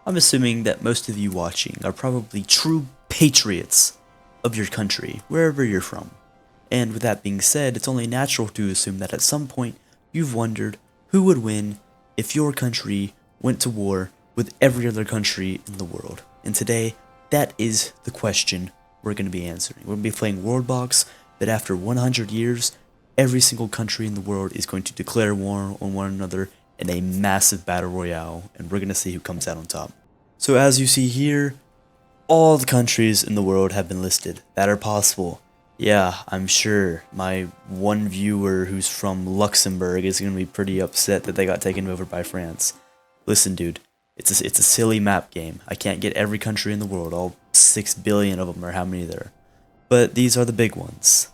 I'm assuming that most of you watching are probably true patriots of your country, wherever you're from. And with that being said, it's only natural to assume that at some point you've wondered who would win if your country went to war with every other country in the world. And today, that is the question we're going to be answering. We're going to be playing Worldbox, that after 100 years, every single country in the world is going to declare war on one another in a massive battle royale, and we're going to see who comes out on top. So as you see here, all the countries in the world have been listed that are possible. Yeah, I'm sure my one viewer who's from Luxembourg is going to be pretty upset that they got taken over by France. Listen, dude, it's a silly map game. I can't get every country in the world, all 6 billion of them, or how many there are. But these are the big ones.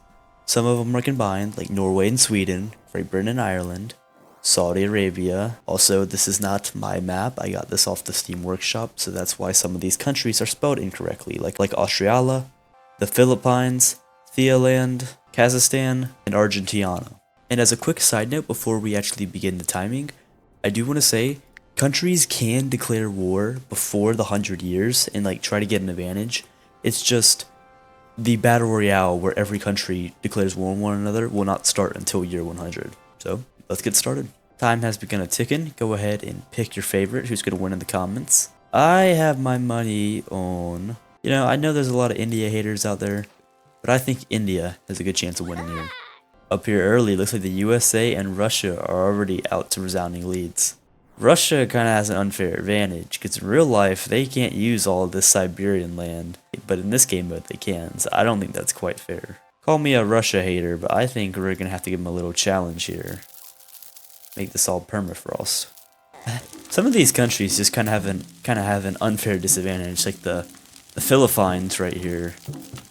Some of them are combined, like Norway and Sweden, Great Britain and Ireland, Saudi Arabia. Also, this is not my map. I got this off the Steam Workshop, so that's why some of these countries are spelled incorrectly, like Australia, the Philippines, Thailand, Kazakhstan, and Argentina. And as a quick side note before we actually begin the timing, I do want to say countries can declare war before the 100 years and try to get an advantage. It's just the battle royale where every country declares war on one another will not start until year 100. So let's get started. Time has begun ticking. Go ahead and pick your favorite who's going to win in the comments. I have my money on, I know there's a lot of India haters out there, but I think India has a good chance of winning here. Up here early, looks like the USA and Russia are already out to resounding leads. Russia kind of has an unfair advantage, because in real life, they can't use all of this Siberian land, but in this game mode they can, so I don't think that's quite fair. Call me a Russia hater, but I think we're going to have to give them a little challenge here. Make this all permafrost. Some of these countries just kind of have an unfair disadvantage, like the Philippines right here.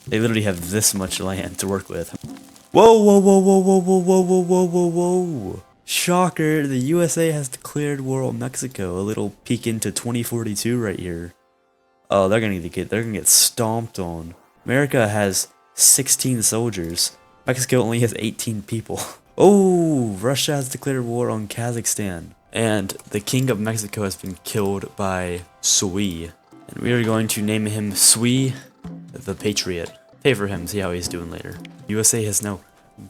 They literally have this much land to work with. Whoa, whoa, whoa, whoa, whoa, whoa, whoa, whoa, whoa, whoa, whoa. Shocker, the USA has declared war on Mexico. A little peek into 2042 right here. Oh, they're gonna get stomped on. America has 16 soldiers. Mexico only has 18 people. Oh, Russia has declared war on Kazakhstan. And the king of Mexico has been killed by Sui. And we are going to name him Sui the Patriot. Favor him, see how he's doing later. USA has now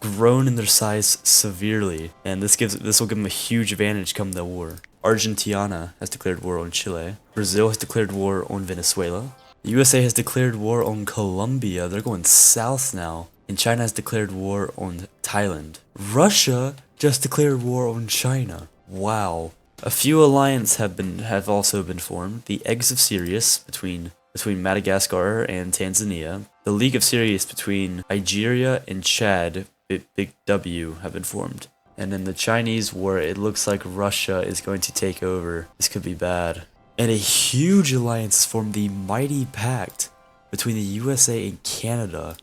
grown in their size severely, and this will give them a huge advantage come the war. Argentina has declared war on Chile. Brazil has declared war on Venezuela. The USA has declared war on Colombia. They're going south now. And China has declared war on Thailand. Russia just declared war on China. Wow. A few alliances have also been formed. The Eggs of Sirius between Madagascar and Tanzania. The League of Sirius between Nigeria and Chad, Big W, have been formed. And in the Chinese war, it looks like Russia is going to take over. This could be bad. And a huge alliance is formed, the Mighty Pact, between the USA and Canada.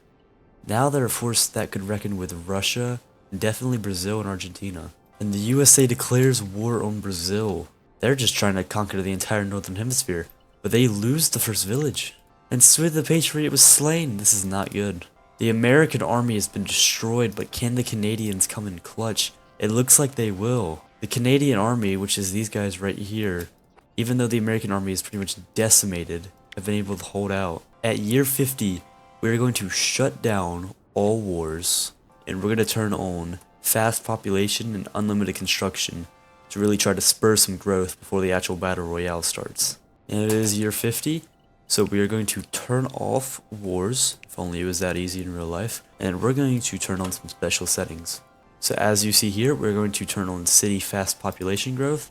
Now they're a force that could reckon with Russia, and definitely Brazil and Argentina. And the USA declares war on Brazil. They're just trying to conquer the entire northern hemisphere, but they lose the first village. And Sui the Patriot was slain. This is not good. The American army has been destroyed, but can the Canadians come in clutch? It looks like they will. The Canadian army, which is these guys right here, even though the American army is pretty much decimated, have been able to hold out. At year 50, we're going to shut down all wars, and we're going to turn on fast population and unlimited construction to really try to spur some growth before the actual battle royale starts. And it is year 50, so we are going to turn off wars, if only it was that easy in real life, and we're going to turn on some special settings. So as you see here, we're going to turn on city fast population growth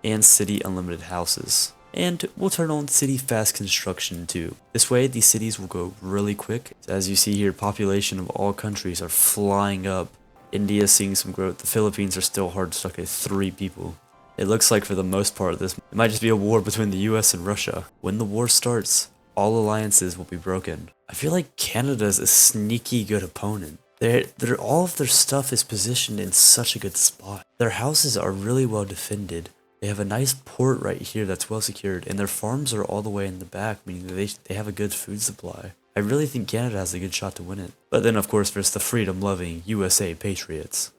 and city unlimited houses. And we'll turn on city fast construction too. This way, these cities will go really quick. So as you see here, population of all countries are flying up. India is seeing some growth. The Philippines are still hard stuck at 3 people. It looks like for the most part, it might just be a war between the US and Russia. When the war starts, all alliances will be broken. I feel like Canada's a sneaky good opponent. All of their stuff is positioned in such a good spot. Their houses are really well defended. They have a nice port right here that's well secured, and their farms are all the way in the back, meaning they have a good food supply. I really think Canada has a good shot to win it. But then of course there's the freedom-loving USA Patriots.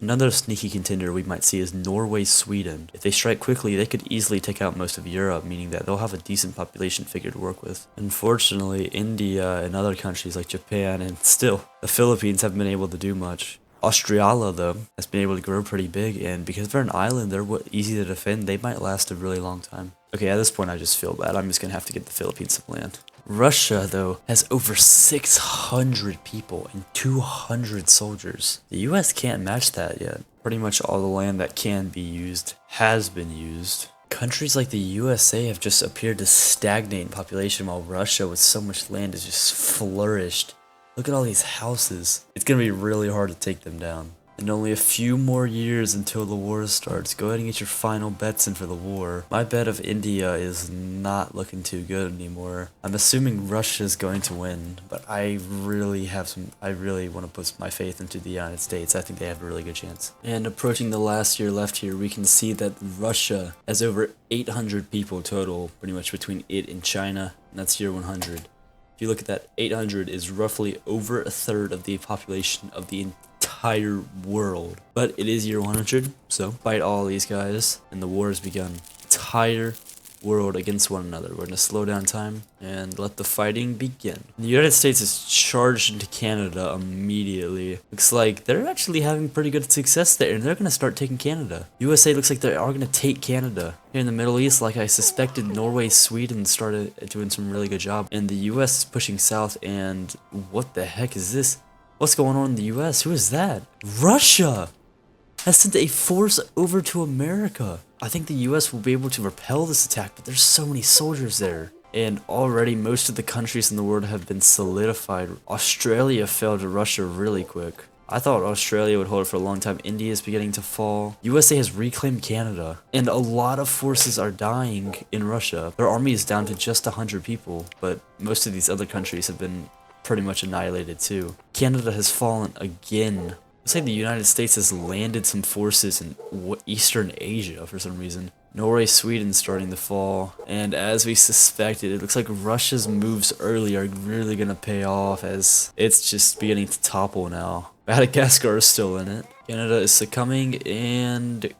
Another sneaky contender we might see is Norway, Sweden. If they strike quickly, they could easily take out most of Europe, meaning that they'll have a decent population figure to work with. Unfortunately, India and other countries like Japan and still the Philippines haven't been able to do much. Australia, though, has been able to grow pretty big, and because they're an island, they're easy to defend, they might last a really long time. Okay, at this point I just feel bad. I'm just gonna have to get the Philippines some land. Russia, though, has over 600 people and 200 soldiers. The US can't match that yet. Pretty much all the land that can be used has been used. Countries like the USA have just appeared to stagnate in population, while Russia, with so much land, has just flourished. Look at all these houses. It's gonna be really hard to take them down. And only a few more years until the war starts. Go ahead and get your final bets in for the war. My bet of India is not looking too good anymore. I'm assuming Russia's going to win, but I really want to put my faith into the United States. I think they have a really good chance. And approaching the last year left here, we can see that Russia has over 800 people total, pretty much between it and China, and that's year 100. If you look at that, 800 is roughly over a third of the population of the entire world. But it is year 100, so fight all these guys, and the war has begun. Entire world against one another. We're gonna slow down time and let the fighting begin. The United States is charged into Canada immediately. Looks like they're actually having pretty good success there, and they're gonna start taking Canada. USA looks like they are gonna take Canada. Here in the Middle East, like I suspected, Norway, Sweden started doing some really good job, and the US is pushing south. And what the heck is this? What's going on in the US? Who is that? Russia has sent a force over to America. I think the US will be able to repel this attack, but there's so many soldiers there. And already most of the countries in the world have been solidified. Australia fell to Russia really quick. I thought Australia would hold it for a long time. India is beginning to fall. USA has reclaimed Canada. And a lot of forces are dying in Russia. Their army is down to just 100 people, but most of these other countries have been pretty much annihilated too. Canada has fallen again. Looks like the United States has landed some forces in Eastern Asia for some reason. Norway, Sweden starting to fall, and as we suspected, it looks like Russia's moves early are really gonna pay off, as it's just beginning to topple now. Madagascar is still in it. Canada is succumbing, and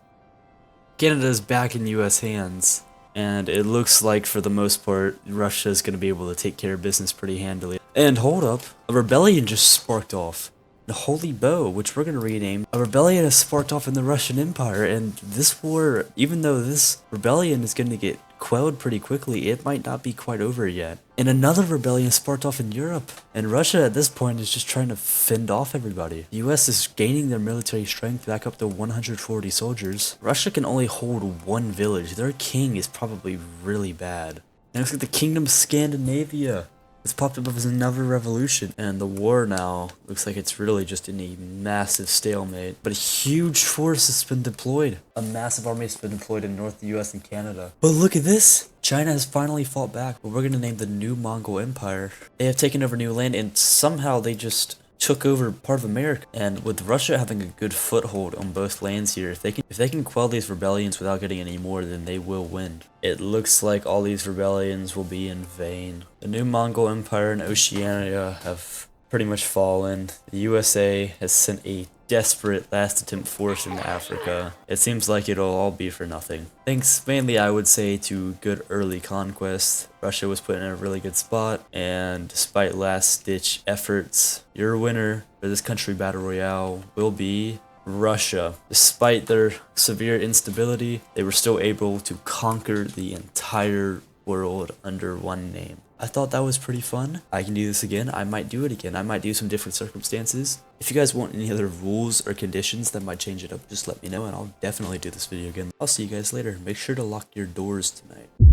Canada is back in US hands. And it looks like, for the most part, Russia is going to be able to take care of business pretty handily. And hold up, a rebellion just sparked off. The Holy Bow, which we're going to rename. A rebellion has sparked off in the Russian Empire, and this war, even though this rebellion is going to get quelled pretty quickly, it might not be quite over yet. And another rebellion sparked off in Europe, and Russia at this point is just trying to fend off everybody. The US is gaining their military strength back up to 140 soldiers. Russia can only hold one village. Their king is probably really bad. Next, the Kingdom of Scandinavia. It's popped up as another revolution, and the war now looks like it's really just in a massive stalemate. But a huge force has been deployed. A massive army has been deployed in North US and Canada. But look at this! China has finally fought back. But we're gonna name the new Mongol Empire. They have taken over new land, and somehow they just took over part of America. And with Russia having a good foothold on both lands here, if they can quell these rebellions without getting any more, then they will win. It looks like all these rebellions will be in vain. The new Mongol Empire and Oceania have pretty much fallen. The USA has sent a desperate last attempt force into Africa. It seems like it'll all be for nothing. Thanks mainly, I would say, to good early conquest, Russia was put in a really good spot, and despite last ditch efforts, your winner for this country battle royale will be Russia. Despite their severe instability, they were still able to conquer the entire world under one name. I thought that was pretty fun. I can do this again. I might do it again. I might do some different circumstances. If you guys want any other rules or conditions that might change it up, just let me know and I'll definitely do this video again. I'll see you guys later. Make sure to lock your doors tonight.